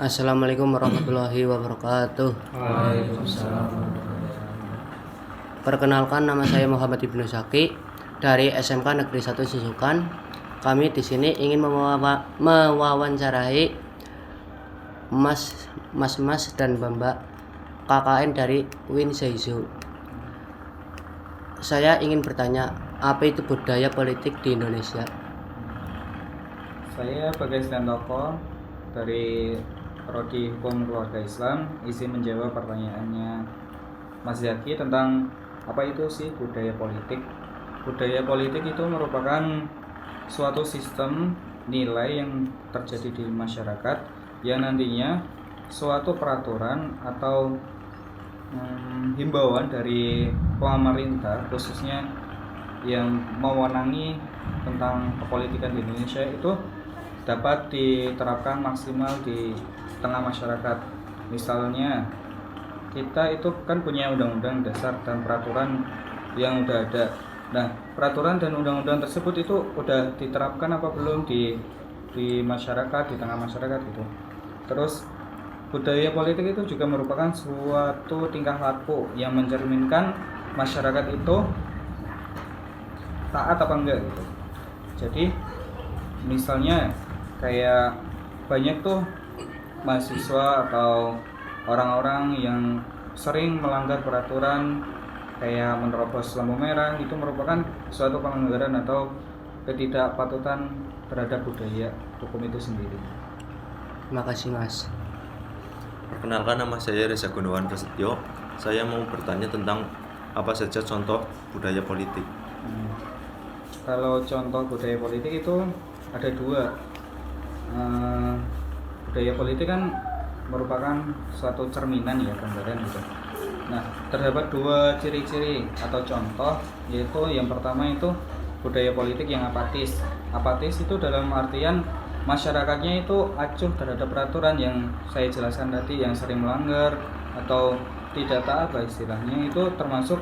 Assalamualaikum warahmatullahi wabarakatuh. Waalaikumsalam. Perkenalkan, nama saya Muhammad Ibnu Saki dari SMK Negeri 1 Susukan. Kami di sini ingin mewawancarai Mas dan Mbak KKN dari Win Seizu. Saya ingin bertanya, apa itu budaya politik di Indonesia? Saya Bagai Stantoko dari Prodi Hukum Keluarga Islam, izin menjawab pertanyaannya Mas Zaki tentang apa itu sih budaya politik. Budaya politik itu merupakan suatu sistem nilai yang terjadi di masyarakat yang nantinya suatu peraturan atau himbauan dari pemerintah khususnya yang mewenangi tentang kepolitikan di Indonesia itu dapat diterapkan maksimal di tengah masyarakat. Misalnya kita itu kan punya undang-undang dasar dan peraturan yang udah ada. Nah, peraturan dan undang-undang tersebut itu udah diterapkan apa belum di masyarakat, di tengah masyarakat gitu. Terus budaya politik itu juga merupakan suatu tingkah laku yang mencerminkan masyarakat itu taat apa enggak gitu. Jadi misalnya kayak banyak tuh mahasiswa atau orang-orang yang sering melanggar peraturan kayak menerobos lampu merah, itu merupakan suatu pelanggaran atau ketidakpatutan terhadap budaya hukum itu sendiri. Terima kasih, Mas. Perkenalkan, nama saya Reza Gunawan Prasetyo. Saya mau bertanya tentang apa saja contoh budaya politik. Kalau contoh budaya politik itu ada dua. Budaya politik kan merupakan suatu cerminan ya, gambaran gitu. Nah, terdapat dua ciri-ciri atau contoh, yaitu yang pertama itu budaya politik yang apatis. Apatis itu dalam artian masyarakatnya itu acuh terhadap peraturan yang saya jelaskan tadi, yang sering melanggar atau tidak taat lah istilahnya, itu termasuk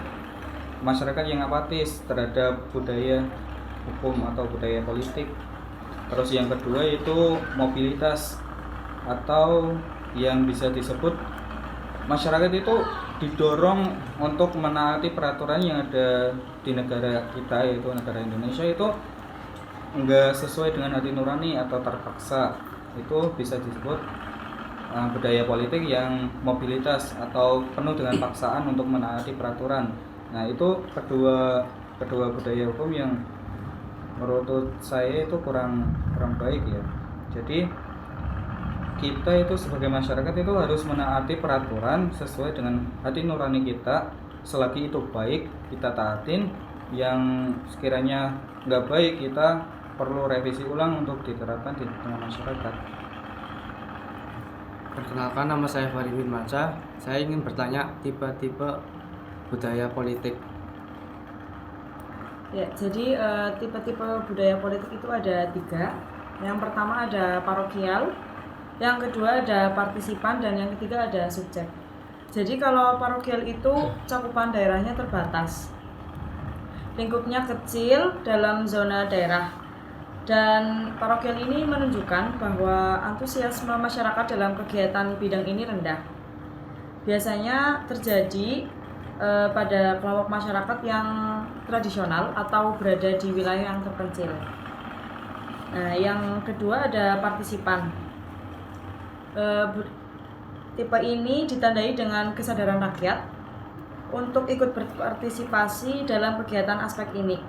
masyarakat yang apatis terhadap budaya hukum atau budaya politik. Terus yang kedua itu mobilitas, atau yang bisa disebut masyarakat itu didorong untuk menaati peraturan yang ada di negara kita, yaitu negara Indonesia, itu enggak sesuai dengan hati nurani atau terpaksa. Itu bisa disebut budaya politik yang mobilitas atau penuh dengan paksaan untuk menaati peraturan. Nah, itu kedua budaya hukum yang menurut saya itu kurang baik ya. Jadi kita itu sebagai masyarakat itu harus menaati peraturan sesuai dengan hati nurani kita. Selagi itu baik, kita taatin. Yang sekiranya nggak baik, kita perlu revisi ulang untuk diterapkan di tengah masyarakat. Perkenalkan, nama saya Faridin Mansa. Saya ingin bertanya tipe-tipe budaya politik. Ya, jadi tipe-tipe budaya politik itu ada 3. Yang pertama ada parokial, yang kedua ada partisipan, dan yang ketiga ada subjek. Jadi kalau parokial itu cakupan daerahnya terbatas, lingkupnya kecil dalam zona daerah, dan parokial ini menunjukkan bahwa antusiasme masyarakat dalam kegiatan bidang ini rendah. Biasanya terjadi pada kelompok masyarakat yang tradisional atau berada di wilayah yang terpencil. Nah, yang kedua ada partisipan. Tipe ini ditandai dengan kesadaran rakyat untuk ikut berpartisipasi dalam kegiatan aspek ini.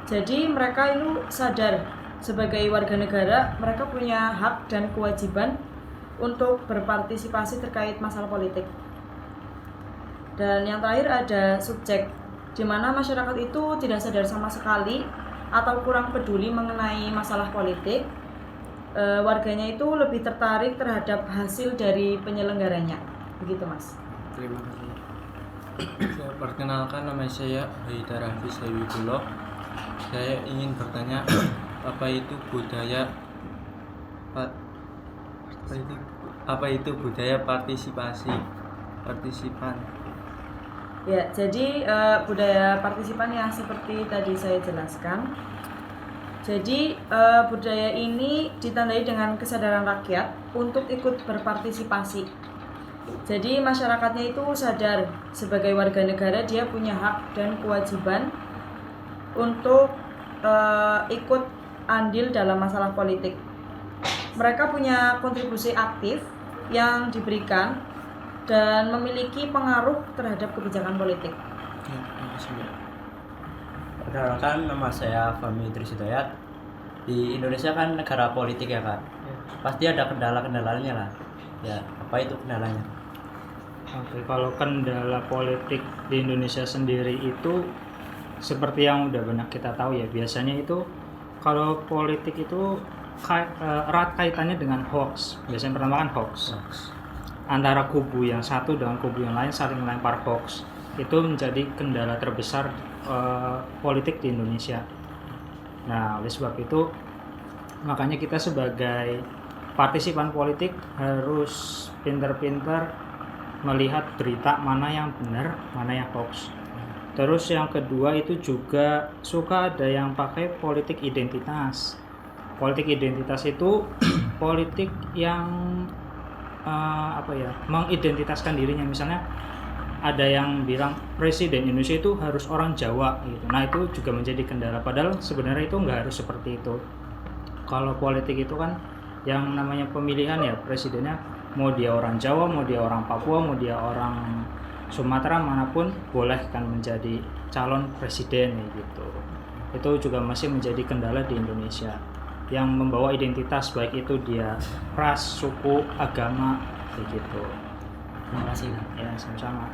Jadi mereka itu sadar sebagai warga negara, mereka punya hak dan kewajiban untuk berpartisipasi terkait masalah politik. Dan yang terakhir ada subjek, di mana masyarakat itu tidak sadar sama sekali atau kurang peduli mengenai masalah politik. Warganya itu lebih tertarik terhadap hasil dari penyelenggaranya. Begitu, Mas. Terima kasih. Perkenalkan, nama saya Haidar Hafiz Hawibullah. Saya ingin bertanya apa itu budaya partisipan. Ya, jadi budaya partisipan yang seperti tadi saya jelaskan. Jadi budaya ini ditandai dengan kesadaran rakyat untuk ikut berpartisipasi. Jadi masyarakatnya itu sadar sebagai warga negara dia punya hak dan kewajiban untuk ikut andil dalam masalah politik. Mereka punya kontribusi aktif yang diberikan dan memiliki pengaruh terhadap kebijakan politik. Perkenalkan, nama saya Fahmi Idris Hidayat. Di Indonesia kan negara politik ya Kak. Pasti ada kendala-kendalanya lah. Ya, apa itu kendalanya? Oke, kalau kendala politik di Indonesia sendiri itu seperti yang udah banyak kita tahu ya, biasanya itu kalau politik itu erat kaitannya dengan hoax. Biasanya pertama kan hoax. Antara kubu yang satu dengan kubu yang lain saling melempar hoax. Itu menjadi kendala terbesar politik di Indonesia. Nah, oleh sebab itu makanya kita sebagai partisipan politik harus pintar-pintar melihat berita mana yang benar, mana yang hoax. Terus yang kedua itu juga suka ada yang pakai politik identitas. Politik identitas itu politik yang mengidentitaskan dirinya. Misalnya ada yang bilang presiden Indonesia itu harus orang Jawa gitu. Nah, itu juga menjadi kendala, padahal sebenarnya itu nggak harus seperti itu. Kalau politik itu kan yang namanya pemilihan ya, presidennya mau dia orang Jawa, mau dia orang Papua, mau dia orang Sumatera, manapun boleh kan menjadi calon presiden gitu. Itu juga masih menjadi kendala di Indonesia yang membawa identitas, baik itu dia ras, suku, agama kayak gitu. Terima kasih. Ya, sama-sama.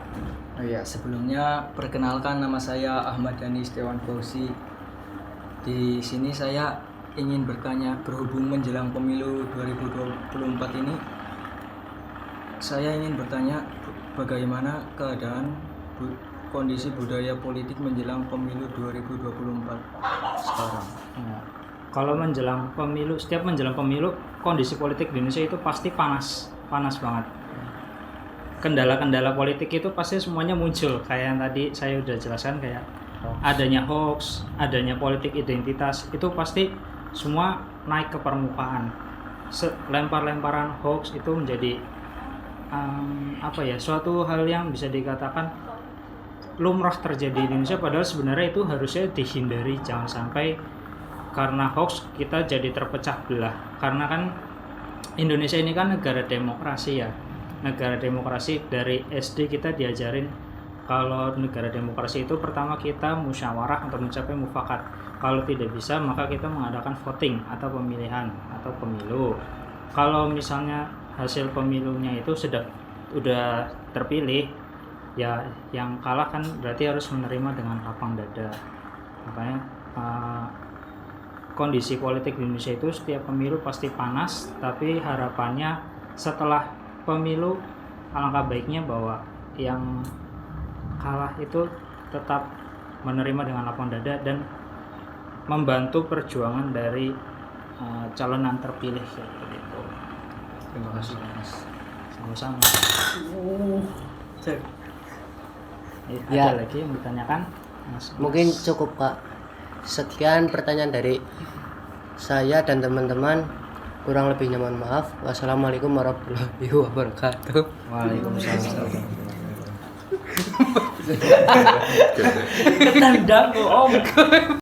Oh ya, sebelumnya perkenalkan, nama saya Ahmad Dhani Setiawan Fauzi. Di sini saya ingin bertanya, berhubung menjelang pemilu 2024 ini, saya ingin bertanya bagaimana keadaan kondisi budaya politik menjelang pemilu 2024 sekarang. Ya. Kalau menjelang pemilu, setiap menjelang pemilu, kondisi politik di Indonesia itu pasti panas banget. Kendala-kendala politik itu pasti semuanya muncul, kayak yang tadi saya udah jelaskan, kayak adanya hoax, adanya politik identitas, itu pasti semua naik ke permukaan. Lempar-lemparan hoax itu menjadi suatu hal yang bisa dikatakan lumrah terjadi di Indonesia, padahal sebenarnya itu harusnya dihindari. Jangan sampai karena hoax kita jadi terpecah belah, karena kan Indonesia ini kan negara demokrasi ya. Negara demokrasi, dari SD kita diajarin kalau negara demokrasi itu pertama kita musyawarah untuk mencapai mufakat. Kalau tidak bisa maka kita mengadakan voting atau pemilihan atau pemilu. Kalau misalnya hasil pemilunya itu udah terpilih, ya yang kalah kan berarti harus menerima dengan lapang dada. Makanya kondisi politik di Indonesia itu setiap pemilu pasti panas, tapi harapannya setelah pemilu alangkah baiknya bahwa yang kalah itu tetap menerima dengan lapang dada dan membantu perjuangan dari calon yang terpilih seperti itu. Terima kasih, Mas. Sama-sama. Ya. Ada lagi yang ditanyakan, Mas? Mungkin cukup, Kak. Sekian pertanyaan dari saya dan teman-teman. Kurang lebihnya mohon maaf. Wassalamualaikum warahmatullahi wabarakatuh. Waalaikumsalam. Ketendang Om.